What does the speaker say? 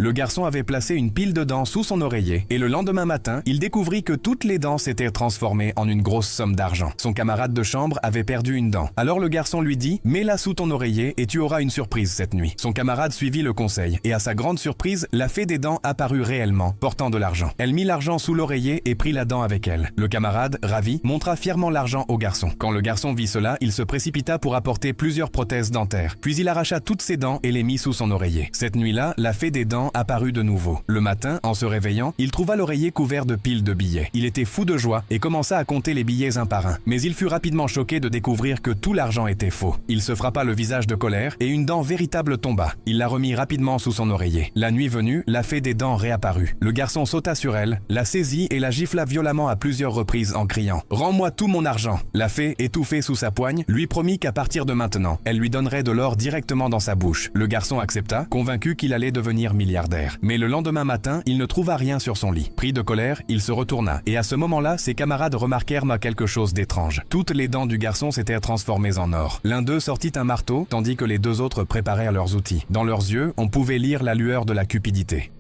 Le garçon avait placé une pile de dents sous son oreiller et le lendemain matin, il découvrit que toutes les dents s'étaient transformées en une grosse somme d'argent. Son camarade de chambre avait perdu une dent. Alors le garçon lui dit « Mets-la sous ton oreiller et tu auras une surprise cette nuit ». Son camarade suivit le conseil et à sa grande surprise, la fée des dents apparut réellement, portant de l'argent. Elle mit l'argent sous l'oreiller et prit la dent avec elle. Le camarade, ravi, montra fièrement l'argent au garçon. Quand le garçon vit cela, il se précipita pour apporter plusieurs prothèses dentaires. Puis il arracha toutes ses dents et les mit sous son oreiller. Cette nuit-là, la fée des dents apparut de nouveau. Le matin, en se réveillant, il trouva l'oreiller couvert de piles de billets. Il était fou de joie et commença à compter les billets un par un. Mais il fut rapidement choqué de découvrir que tout l'argent était faux. Il se frappa le visage de colère et une dent véritable tomba. Il la remit rapidement sous son oreiller. La nuit venue, la fée des dents réapparut. Le garçon sauta sur elle, la saisit et la gifla violemment à plusieurs reprises en criant « Rends-moi tout mon argent !» La fée, étouffée sous sa poigne, lui promit qu'à partir de maintenant, elle lui donnerait de l'or directement dans sa bouche. Le garçon accepta, convaincu qu'il allait devenir milliardaire. Mais le lendemain matin, il ne trouva rien sur son lit. Pris de colère, il se retourna. Et à ce moment-là, ses camarades remarquèrent quelque chose d'étrange. Toutes les dents du garçon s'étaient transformées en or. L'un d'eux sortit un marteau, tandis que les deux autres préparèrent leurs outils. Dans leurs yeux, on pouvait lire la lueur de la cupidité.